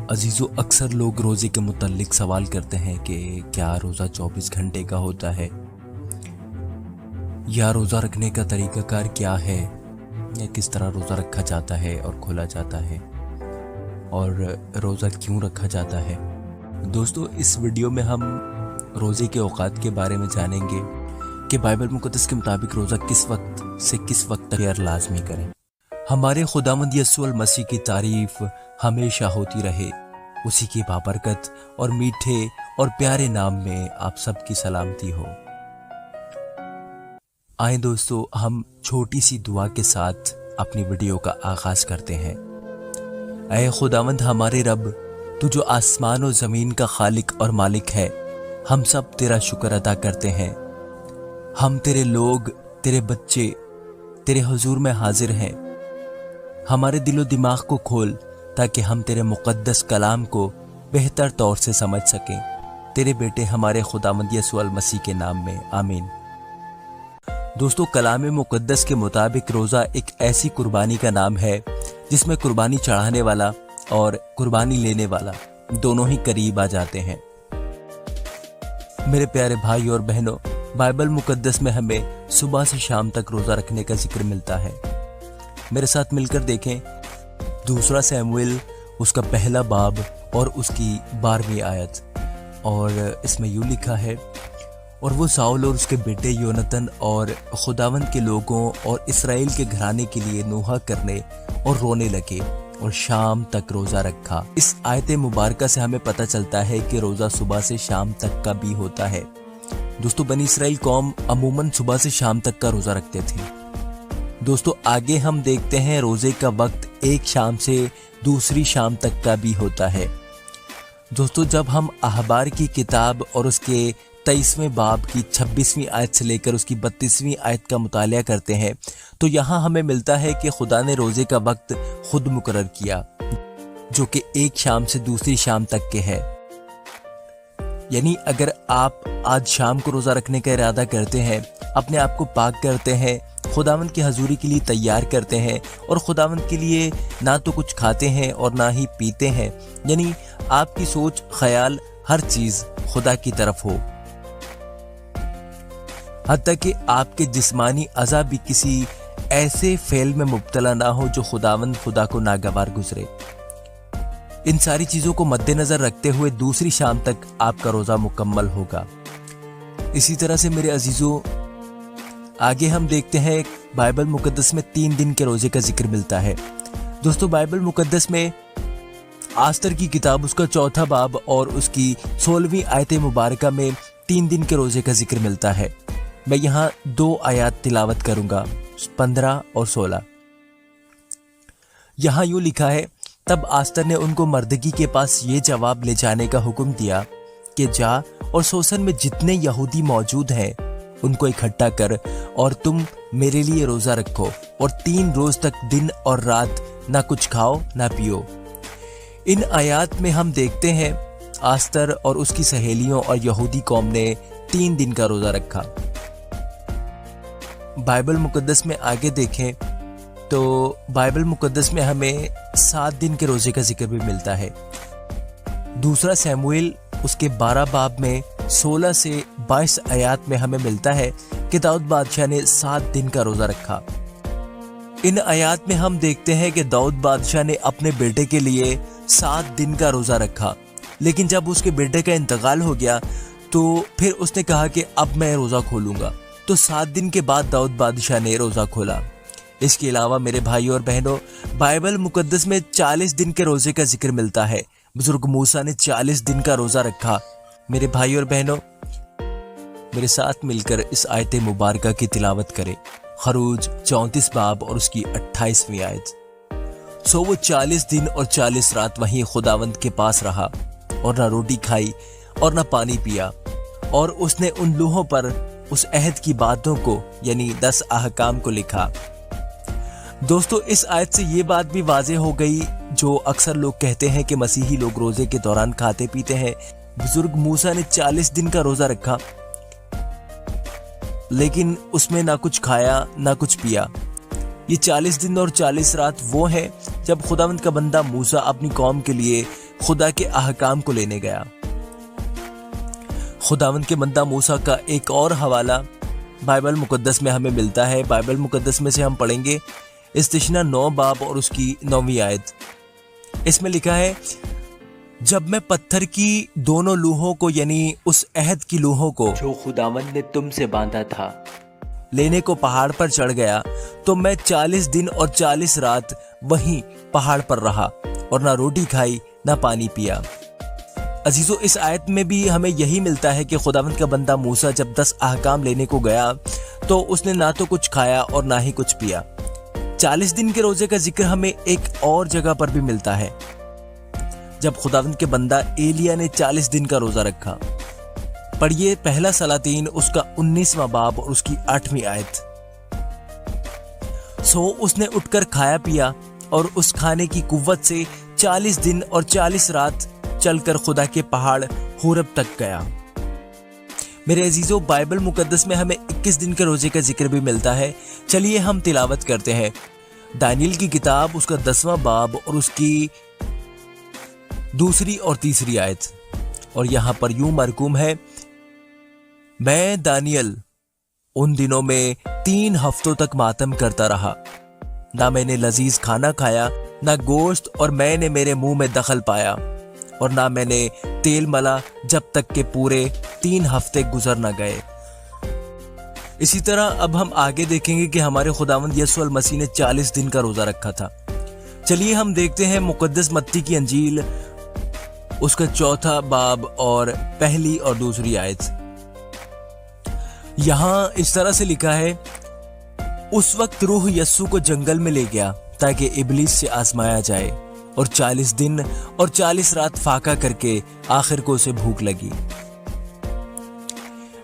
अजीज़ों, अक्सर लोग रोज़े के मुतल्लिक सवाल करते हैं कि क्या रोज़ा 24 घंटे का होता है, या रोज़ा रखने का तरीक़ाकार क्या है, या किस तरह रोज़ा रखा जाता है और खोला जाता है, और रोज़ा क्यों रखा जाता है। दोस्तों, इस वीडियो में हम रोज़े के औक़ात के बारे में जानेंगे कि बाइबल मुक़द्दस के मुताबिक रोज़ा किस वक्त से किस वक्त तक लाज़मी करें। हमारे खुदावंद यीशु मसीह की तारीफ़ हमेशा होती रहे। उसी की बाबरकत और मीठे और प्यारे नाम में आप सबकी सलामती हो। आए दोस्तों, हम छोटी सी दुआ के साथ अपनी वीडियो का आगाज़ करते हैं। ऐ खुदावंद हमारे रब, तू जो आसमान और ज़मीन का खालिक और मालिक है, हम सब तेरा शुक्र अदा करते हैं। हम तेरे लोग, तेरे बच्चे तेरे हुजूर में हाजिर हैं। हमारे दिलो दिमाग को खोल ताकि हम तेरे मुक़द्दस कलाम को बेहतर तौर से समझ सकें। तेरे बेटे हमारे खुदावंद यीशु मसीह के नाम में, आमीन। दोस्तों, कलाम मुक़द्दस के मुताबिक रोज़ा एक ऐसी कुर्बानी का नाम है जिसमें कुर्बानी चढ़ाने वाला और कुर्बानी लेने वाला दोनों ही करीब आ जाते हैं। मेरे प्यारे भाई और बहनों, बाइबल मुक़द्दस में हमें सुबह से शाम तक रोज़ा रखने का जिक्र मिलता है। मेरे साथ मिलकर देखें दूसरा शमूएल उसका पहला बाब और उसकी 12वीं आयत। और इसमें यूँ लिखा है, और वो साउल और उसके बेटे योनातन और खुदावंद के लोगों और इसराइल के घराने के लिए नोहा करने और रोने लगे और शाम तक रोज़ा रखा। इस आयत मुबारका से हमें पता चलता है कि रोज़ा सुबह से शाम तक का भी होता है। दोस्तों, बनी इसराइल कौम अमूमन सुबह से शाम तक का रोज़ा रखते थे। दोस्तों, आगे हम देखते हैं रोज़े का वक्त एक शाम से दूसरी शाम तक का भी होता है। दोस्तों, जब हम अहबार की किताब और उसके 23वें बाब की 26वीं आयत से लेकर उसकी 32वीं आयत का मुतालिया करते हैं तो यहाँ हमें मिलता है कि खुदा ने रोज़े का वक्त खुद मुकर्रर किया, जो कि एक शाम से दूसरी शाम तक के है। यानी अगर आप आज शाम को रोज़ा रखने का इरादा करते हैं, अपने आप को पाक करते हैं, खुदावंद की हजूरी के लिए तैयार करते हैं और खुदावंद के लिए ना तो कुछ खाते हैं और ना ही पीते हैं, यानी आपकी सोच, ख्याल, हर चीज़ खुदा की तरफ हो, हत्ता कि आपके जिस्मानी अज़ा भी किसी ऐसे फेल में मुब्तला ना हो जो खुदावंद खुदा को नागवार गुजरे। इन सारी चीज़ों को मद्देनज़र रखते हुए दूसरी शाम तक आपका रोज़ा मुकम्मल होगा। इसी तरह से मेरे अजीज़ों, आगे हम देखते हैं बाइबल मुक़द्दस में 3 दिन के रोज़े का जिक्र मिलता है। दोस्तों, बाइबल मुक़द्दस में आस्तर की किताब उसका 4था बाब और उसकी 16वीं आयत मुबारका में 3 दिन के रोज़े का जिक्र मिलता है। मैं यहाँ 2 आयत तिलावत करूँगा, 15 और 16। यहाँ यूँ लिखा है, तब आस्तर ने उनको मर्दगी के पास ये जवाब ले जाने का हुक्म दिया कि जा और सोसन में जितने यहूदी मौजूद हैं उनको इकट्ठा कर और तुम मेरे लिए रोज़ा रखो और 3 रोज़ तक दिन और रात ना कुछ खाओ ना पियो। इन आयात में हम देखते हैं आस्तर और उसकी सहेलियों और यहूदी कौम ने 3 दिन का रोज़ा रखा। बाइबल मुक़द्दस में आगे देखें तो बाइबल मुक़द्दस में हमें 7 दिन के रोज़े का जिक्र भी मिलता है। दूसरा शमूएल उसके 12 बाब में 16 से 22 आयत में हमें मिलता है कि दाऊद बादशाह ने 7 दिन का रोज़ा रखा। इन आयत में हम देखते हैं कि दाऊद बादशाह ने अपने बेटे के लिए 7 दिन का रोज़ा रखा, लेकिन जब उसके बेटे का इंतकाल हो गया तो फिर उसने कहा कि अब मैं रोज़ा खोलूँगा। तो 7 दिन के बाद दाऊद बादशाह ने रोज़ा खोला। इसके अलावा मेरे भाई और बहनों, बाइबल मुक़द्दस में 40 दिन के रोज़े का जिक्र मिलता है। बुजुर्ग मूसा ने 40 दिन का रोज़ा रखा। मेरे भाई और बहनों, मेरे साथ मिलकर इस आयत मुबारका की तिलावत करें। खरूज 34 बाब और उसकी 28वीं आयत। सो वो 40 दिन और 40 रात वहीं खुदावंद के पास रहा और ना रोटी खाई और ना पानी पिया, और उसने उन लूहों पर उस अहद की बातों को यानी 10 अहकाम को लिखा। दोस्तों, इस आयत से ये बात भी वाज़ेह हो गई जो अक्सर लोग कहते हैं कि मसीही लोग रोज़े के दौरान खाते पीते हैं। बुजुर्ग मूसा ने 40 दिन का रोज़ा रखा, लेकिन उसमें ना कुछ खाया ना कुछ पिया। ये 40 दिन और 40 रात वो है जब खुदावंद का बंदा मूसा अपनी कौम के लिए खुदा के अहकाम को लेने गया। खुदावंद के बंदा मूसा का एक और हवाला बाइबल मुकद्दस में हमें मिलता है। बाइबल मुकद्दस में से हम पढ़ेंगे इस्तिशना 9 बाब और उसकी 9वीं आयत। इसमें लिखा है, जब मैं पत्थर की दोनों लूहों को यानी उस अहद की लूहों को जो खुदावंद ने तुमसे बांधा था लेने को पहाड़ पर चढ़ गया, तो मैं 40 दिन और 40 रात वहीं पहाड़ पर रहा और ना रोटी खाई ना पानी पिया। अजीजों, इस आयत में भी हमें यही मिलता है कि खुदावंद का बंदा मूसा जब 10 अहकाम लेने को गया तो उसने ना तो कुछ खाया और ना ही कुछ पिया। 40 दिन के रोजे का जिक्र हमें एक और जगह पर भी मिलता है, जब खुदावंद के बंदा एलिया ने 40 दिन का रोजा रखा। पढ़िए पहला सलातीन उसका 19वां बाब और उसकी 8वीं आयत। सो उसने उठकर खाया पिया और उस खाने की कुव्वत से 40 दिन और 40 रात चलकर खुदा के पहाड़ होरब तक गया। मेरे अजीजों, बाइबल मुकद्दस में हमें 21 दिन के रोजे का जिक्र भी मिलता है। चलिए हम तिलावत करते हैं दानियल की किताब उसका 10वां बाब और उसकी 2री और 3री आयत। और यहां पर यूं मरकूम है, मैं दानियल उन दिनों में 3 हफ्तों तक मातम करता रहा, ना मैंने लजीज खाना खाया ना गोश्त, और मैंने मेरे मुंह में दखल पाया, और ना मैंने तेल मला जब तक के पूरे 3 हफ्ते गुजर न गए। इसी तरह अब हम आगे देखेंगे कि हमारे खुदावंद यीशु मसीह ने 40 दिन का रोजा रखा था। चलिए हम देखते हैं मुकद्दस मत्ती की अंजील उसका 4था बाब और 1 और 2 आयत। यहां इस तरह से लिखा है, उस वक्त रूह यस्सु को जंगल में ले गया ताकि इब्लीस से आजमाया जाए, और 40 दिन और 40 रात फाका करके आखिर को उसे भूख लगी।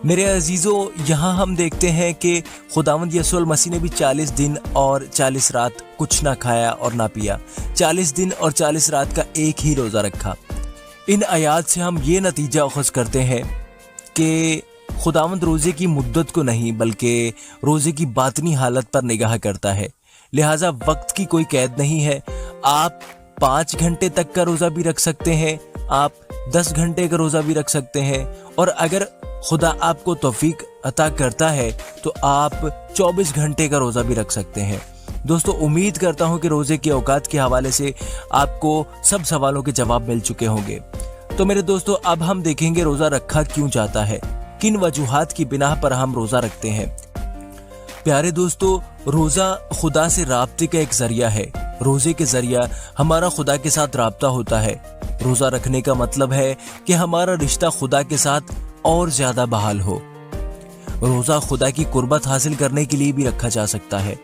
मेरे अजीजों, यहां हम देखते हैं कि खुदावंद यीशु मसीह ने भी 40 दिन और 40 रात कुछ ना खाया और ना पिया। 40 दिन और 40 रात का एक ही रोजा रखा। इन आयात से हम ये नतीजा अखज़ करते हैं कि खुदावंद रोजे की मुद्दत को नहीं बल्कि रोजे की बातनी हालत पर निगाह करता है। लिहाजा वक्त की कोई कैद नहीं है। आप 5 घंटे तक का रोजा भी रख सकते हैं, आप 10 घंटे का रोजा भी रख सकते हैं, और अगर खुदा आपको तौफीक अता करता है तो आप 24 घंटे का रोजा भी रख सकते हैं। दोस्तों, उम्मीद करता हूं कि रोजे के औकात के हवाले से आपको सब सवालों के जवाब मिल चुके होंगे। तो मेरे दोस्तों, अब हम देखेंगे रोजा रखा क्यों जाता है, किन वजूहात की बिना पर हम रोजा रखते हैं। प्यारे दोस्तों, रोजा खुदा से राब्ते का एक जरिया है। रोजे के जरिया हमारा खुदा के साथ राब्ता होता है। रोजा रखने का मतलब है कि हमारा रिश्ता खुदा के साथ और ज्यादा बहाल हो। रोजा खुदा की कुर्बत हासिल करने के लिए भी रखा जा सकता है,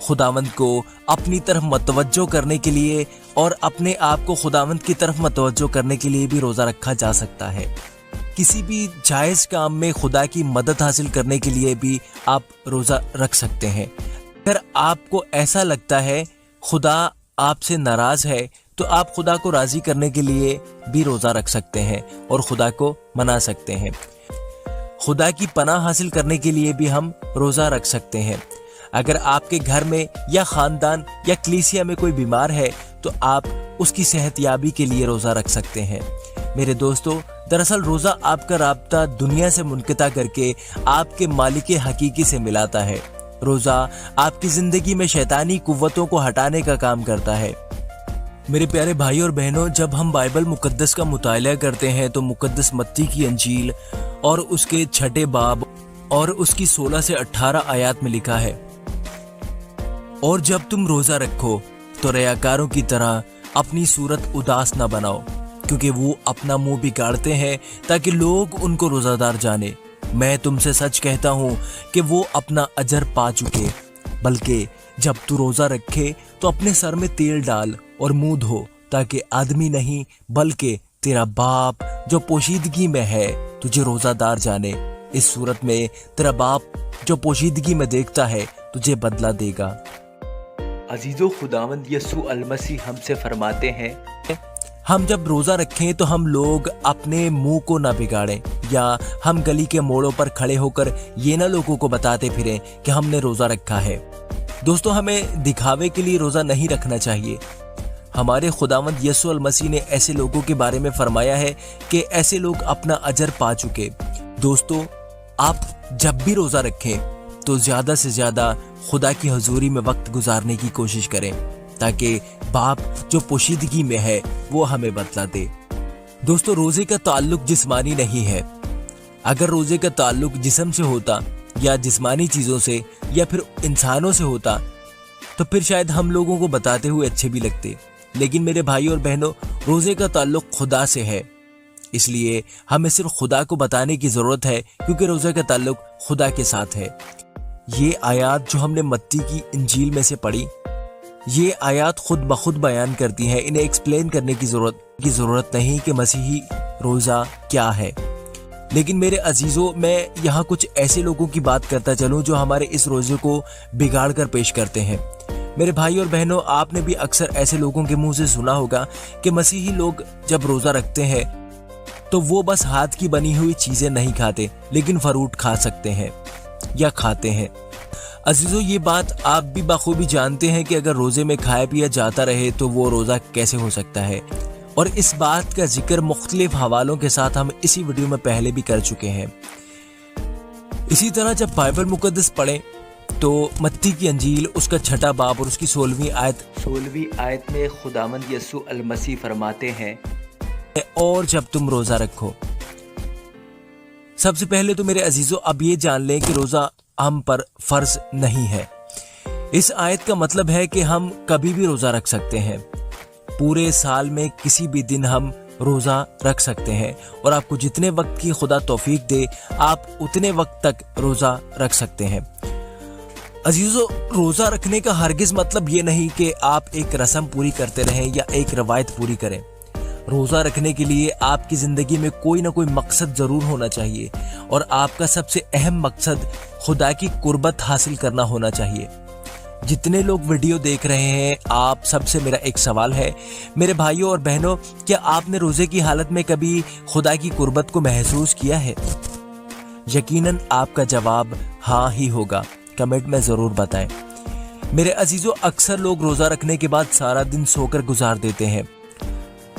खुदावंद को अपनी तरफ मतवज्जो करने के लिए और अपने आप को खुदावंद की तरफ मतवज्जो करने के लिए भी रोजा रखा जा सकता है। किसी भी जायज काम में खुदा की मदद हासिल करने के लिए भी आप रोजा रख सकते हैं। अगर आपको ऐसा लगता है खुदा आपसे नाराज है तो आप खुदा को राजी करने के लिए भी रोजा रख सकते हैं और खुदा को मना सकते हैं। खुदा की पनाह हासिल करने के लिए भी हम रोजा रख सकते हैं। अगर आपके घर में या खानदान या कलीसिया में कोई बीमार है तो आप उसकी सेहतयाबी के लिए रोजा रख सकते हैं। मेरे दोस्तों, दरअसल रोजा आपका राब्ता दुनिया से मुनक़ता करके आपके मालिक हकीकी से मिलाता है। रोजा आपकी जिंदगी में शैतानी कुव्वतों को हटाने का काम करता है। मेरे प्यारे भाई और बहनों, जब हम बाइबल मुकद्दस का मुताला करते हैं तो मुकद्दस मत्ती की अंजील और उसके 6 बाब और उसकी 16 से 18 आयत में लिखा है, और जब तुम रोजा रखो तो रियाकारों की तरह अपनी सूरत उदास न बनाओ, क्योंकि वो अपना मुंह बिगाड़ते हैं ताकि लोग उनको रोजादार जाने। मैं तुमसे सच कहता हूं कि वो अपना अजर पा चुके। बल्कि जब तू रोजा रखे तो अपने सर में तेल डाल और मुंह धो, ताकि आदमी नहीं बल्कि तेरा बाप जो पोशीदगी में है तुझे रोजादार जाने। इस सूरत में तेरा बाप जो पोशीदगी में देखता है तुझे बदला देगा। अजीजों, खुदावंद यीशु अलमसीह हमसे फरमाते हैं, हम जब रोजा रखें तो हम लोग अपने मुंह को ना बिगाड़ें, या हम गली के मोड़ों पर खड़े होकर ये ना लोगों को बताते फिरें कि हमने रोजा रखा है। दोस्तों, हमें दिखावे के लिए रोजा नहीं रखना चाहिए। ہمارے خداوند یسوع المسیح نے ایسے لوگوں کے بارے میں فرمایا ہے کہ ایسے لوگ اپنا اجر پا چکے۔ دوستو، آپ جب بھی روزہ رکھیں تو زیادہ سے زیادہ خدا کی حضوری میں وقت گزارنے کی کوشش کریں تاکہ باپ جو پوشیدگی میں ہے وہ ہمیں بتلا دے۔ دوستو، روزے کا تعلق جسمانی نہیں ہے۔ اگر روزے کا تعلق جسم سے ہوتا یا جسمانی چیزوں سے یا پھر انسانوں سے ہوتا تو پھر شاید ہم لوگوں کو بتاتے ہوئے اچھے بھی لگتے، لیکن میرے بھائیوں اور بہنوں، روزے کا تعلق خدا سے ہے، اس لیے ہمیں صرف خدا کو بتانے کی ضرورت ہے کیونکہ روزے کا تعلق خدا کے ساتھ ہے۔ یہ آیات جو ہم نے متی کی انجیل میں سے پڑھی، یہ آیات خود بخود بیان کرتی ہیں، انہیں ایکسپلین کرنے کی ضرورت نہیں کہ مسیحی روزہ کیا ہے۔ لیکن میرے عزیزوں، میں یہاں کچھ ایسے لوگوں کی بات کرتا چلوں جو ہمارے اس روزے کو بگاڑ کر پیش کرتے ہیں۔ میرے بھائی اور بہنوں، آپ نے بھی اکثر ایسے لوگوں کے منہ سے سنا ہوگا کہ مسیحی لوگ جب روزہ رکھتے ہیں تو وہ بس ہاتھ کی بنی ہوئی چیزیں نہیں کھاتے لیکن فروٹ کھا سکتے ہیں یا کھاتے ہیں۔ عزیزوں، یہ بات آپ بھی بخوبی جانتے ہیں کہ اگر روزے میں کھایا پیا جاتا رہے تو وہ روزہ کیسے ہو سکتا ہے، اور اس بات کا ذکر مختلف حوالوں کے ساتھ ہم اسی ویڈیو میں پہلے بھی کر چکے ہیں۔ اسی طرح جب بائبل مقدس پڑھیں تو متی کی انجیل اس کا 6 باب اور اس کی 16ویں آیت میں خداوند یسوع المسیح فرماتے ہیں، اور جب تم روزہ رکھو۔ سب سے پہلے تو میرے عزیزوں، اب یہ جان لیں کہ روزہ ہم پر فرض نہیں ہے۔ اس آیت کا مطلب ہے کہ ہم کبھی بھی روزہ رکھ سکتے ہیں، پورے سال میں کسی بھی دن ہم روزہ رکھ سکتے ہیں، اور آپ کو جتنے وقت کی خدا توفیق دے آپ اتنے وقت تک روزہ رکھ سکتے ہیں۔ عزیزو، روزہ رکھنے کا ہرگز مطلب یہ نہیں کہ آپ ایک رسم پوری کرتے رہیں یا ایک روایت پوری کریں۔ روزہ رکھنے کے لیے آپ کی زندگی میں کوئی نہ کوئی مقصد ضرور ہونا چاہیے، اور آپ کا سب سے اہم مقصد خدا کی قربت حاصل کرنا ہونا چاہیے۔ جتنے لوگ ویڈیو دیکھ رہے ہیں، آپ سب سے میرا ایک سوال ہے میرے بھائیوں اور بہنوں، کیا آپ نے روزے کی حالت میں کبھی خدا کی قربت کو محسوس کیا ہے؟ یقیناً آپ کا جواب ہاں ہی ہوگا، کمنٹ میں ضرور بتائیں۔ میرے عزیزوں، اکثر لوگ روزہ رکھنے کے بعد سارا دن سو کر گزار دیتے ہیں،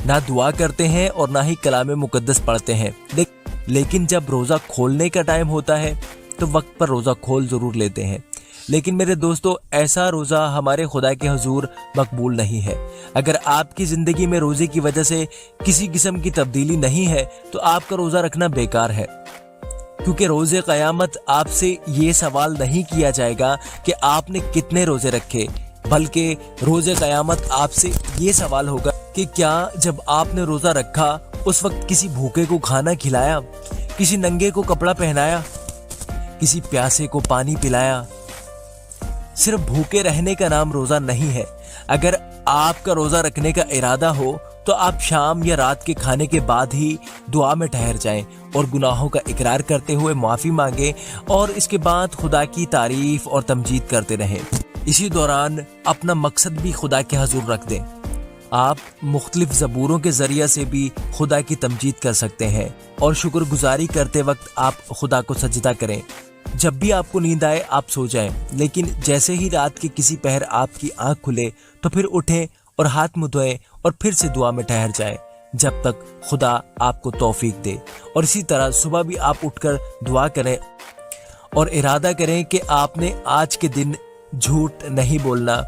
نہ دعا کرتے ہیں اور نہ ہی کلام مقدس پڑھتے ہیں، لیکن جب روزہ کھولنے کا ٹائم ہوتا ہے تو وقت پر روزہ کھول ضرور لیتے ہیں۔ لیکن میرے دوستو، ایسا روزہ ہمارے خدا کے حضور مقبول نہیں ہے۔ اگر آپ کی زندگی میں روزے کی وجہ سے کسی قسم کی تبدیلی نہیں ہے تو آپ کا روزہ رکھنا بیکار ہے، کیونکہ روز قیامت آپ سے یہ سوال نہیں کیا جائے گا کہ آپ نے کتنے روزے رکھے، بلکہ روز قیامت آپ سے یہ سوال ہوگا کہ کیا جب آپ نے روزہ رکھا اس وقت کسی بھوکے کو کھانا کھلایا، کسی ننگے کو کپڑا پہنایا، کسی پیاسے کو پانی پلایا۔ صرف بھوکے رہنے کا نام روزہ نہیں ہے۔ اگر آپ کا روزہ رکھنے کا ارادہ ہو تو آپ شام یا رات کے کھانے کے بعد ہی دعا میں ٹھہر جائیں اور گناہوں کا اقرار کرتے ہوئے معافی مانگیں، اور اس کے بعد خدا کی تعریف اور تمجید کرتے رہیں۔ اسی دوران اپنا مقصد بھی خدا کے حضور رکھ دیں۔ آپ مختلف زبوروں کے ذریعہ سے بھی خدا کی تمجید کر سکتے ہیں، اور شکر گزاری کرتے وقت آپ خدا کو سجدہ کریں۔ جب بھی آپ کو نیند آئے آپ سو جائیں، لیکن جیسے ہی رات کے کسی پہر آپ کی آنکھ کھلے تو پھر اٹھیں اور ہاتھ منہ دھوئیں اور پھر سے دعا میں ٹھہر جائیں جب تک خدا آپ کو توفیق دے۔ اور اسی طرح صبح بھی آپ اٹھ کر دعا کریں اور ارادہ کریں کہ آپ نے آج کے دن جھوٹ نہیں بولنا،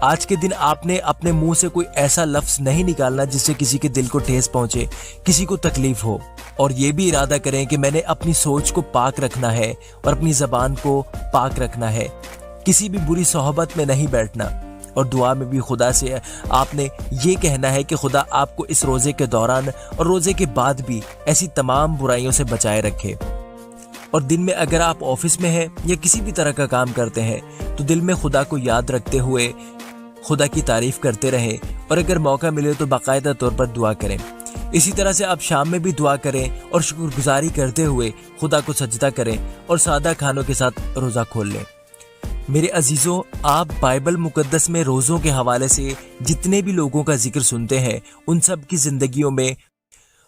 آج کے دن آپ نے اپنے منہ سے کوئی ایسا لفظ نہیں نکالنا جس سے کسی کے دل کو ٹھیس پہنچے، کسی کو تکلیف ہو۔ اور یہ بھی ارادہ کریں کہ میں نے اپنی سوچ کو پاک رکھنا ہے اور اپنی زبان کو پاک رکھنا ہے، کسی بھی بری صحبت میں نہیں بیٹھنا۔ اور دعا میں بھی خدا سے آپ نے یہ کہنا ہے کہ خدا آپ کو اس روزے کے دوران اور روزے کے بعد بھی ایسی تمام برائیوں سے بچائے رکھے۔ اور دن میں اگر آپ آفس میں ہیں یا کسی بھی طرح کا کام کرتے ہیں تو دل میں خدا کو یاد رکھتے ہوئے خدا کی تعریف کرتے رہیں، اور اگر موقع ملے تو باقاعدہ طور پر دعا کریں۔ اسی طرح سے آپ شام میں بھی دعا کریں اور شکر گزاری کرتے ہوئے خدا کو سجدہ کریں اور سادہ کھانوں کے ساتھ روزہ کھول لیں۔ میرے عزیزوں، آپ بائبل مقدس میں روزوں کے حوالے سے جتنے بھی لوگوں کا ذکر سنتے ہیں ان سب کی زندگیوں میں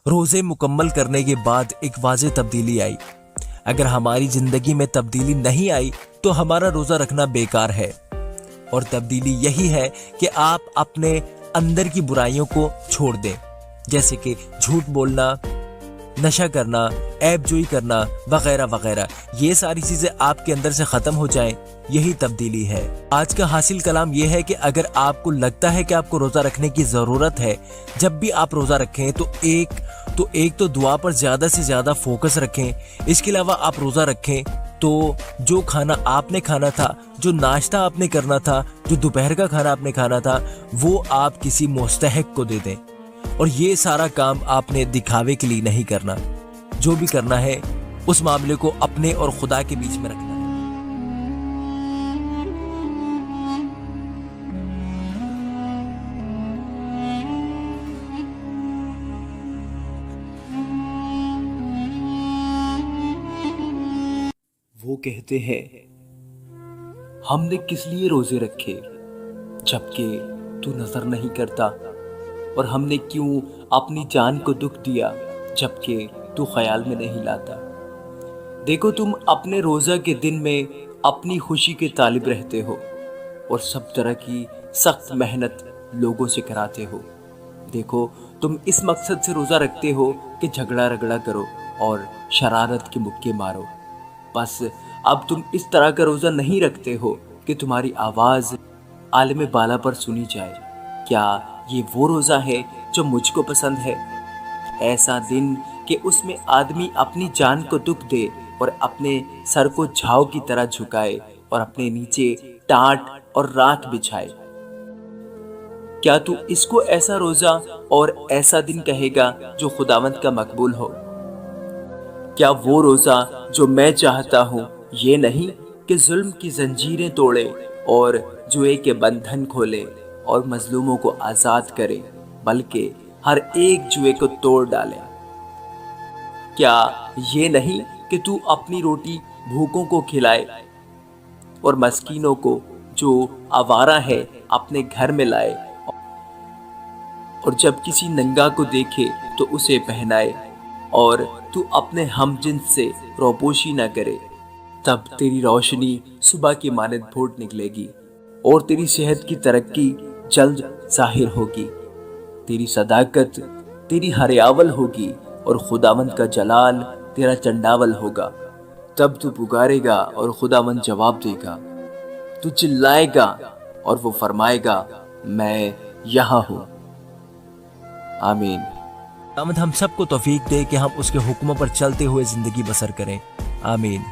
روزے مکمل کرنے کے بعد ایک واضح تبدیلی آئی۔ اگر ہماری زندگی میں تبدیلی نہیں آئی تو ہمارا روزہ رکھنا بیکار ہے، اور تبدیلی یہی ہے کہ آپ اپنے اندر کی برائیوں کو چھوڑ دیں، جیسے کہ جھوٹ بولنا، نشہ کرنا، عیب جوئی کرنا وغیرہ وغیرہ. یہ ساری چیزیں آپ کے اندر سے ختم ہو جائیں، یہی تبدیلی ہے. آج کا حاصل کلام یہ ہے کہ اگر آپ کو لگتا ہے کہ آپ کو روزہ رکھنے کی ضرورت ہے، جب بھی آپ روزہ رکھیں تو ایک تو دعا پر زیادہ سے زیادہ فوکس رکھیں. اس کے علاوہ آپ روزہ رکھیں تو جو کھانا آپ نے کھانا تھا، جو ناشتہ آپ نے کرنا تھا، جو دوپہر کا کھانا آپ نے کھانا تھا، وہ آپ کسی مستحق کو دے دیں. اور یہ سارا کام آپ نے دکھاوے کے لیے نہیں کرنا. جو بھی کرنا ہے اس معاملے کو اپنے اور خدا کے بیچ میں رکھنا ہے. وہ کہتے ہیں ہم نے کس لیے روزے رکھے جبکہ تو نظر نہیں کرتا، اور ہم نے کیوں اپنی جان کو دکھ دیا جبکہ تو خیال میں نہیں لاتا. دیکھو تم اپنے روزہ کے دن میں اپنی خوشی کے طالب رہتے ہو اور سب طرح کی سخت محنت لوگوں سے کراتے ہو. دیکھو تم اس مقصد سے روزہ رکھتے ہو کہ جھگڑا رگڑا کرو اور شرارت کے مکے مارو. بس اب تم اس طرح کا روزہ نہیں رکھتے ہو کہ تمہاری آواز عالم بالا پر سنی جائے. کیا یہ وہ روزہ ہے جو مجھ کو پسند ہے؟ ایسا دن کہ اس میں آدمی اپنی جان کو دکھ دے اور اپنے سر کو جھاؤ کی طرح جھکائے اور اپنے نیچے ٹانٹ اور رات بچھائے. کیا تو اس کو ایسا روزہ اور ایسا دن کہے گا جو خداوند کا مقبول ہو؟ کیا وہ روزہ جو میں چاہتا ہوں یہ نہیں کہ ظلم کی زنجیریں توڑے اور جوئے کے بندھن کھولے اور مظلوموں کو آزاد کرے، بلکہ ہر ایک جوئے کو توڑ ڈالے؟ کیا یہ نہیں کہ تو اپنی روٹی بھوکوں کو کھلائے اور مسکینوں کو جو آوارہ ہے اپنے گھر میں لائے، اور جب کسی ننگا کو دیکھے تو اسے پہنائے، اور تو اپنے ہم جنس سے روپوشی نہ کرے؟ تب تیری روشنی صبح کی مانند پھوٹ نکلے گی اور تیری صحت کی ترقی جلد ظاہر ہوگی. تیری صداقت تیری ہریاول ہوگی اور خداوند کا جلال تیرا چنڈاول ہوگا. تب تو پکارے گا اور خداوند جواب دے گا. تو چلائے گا اور وہ فرمائے گا میں یہاں ہوں. آمین. خداوند ہم سب کو توفیق دے کہ ہم اس کے حکموں پر چلتے ہوئے زندگی بسر کریں. آمین.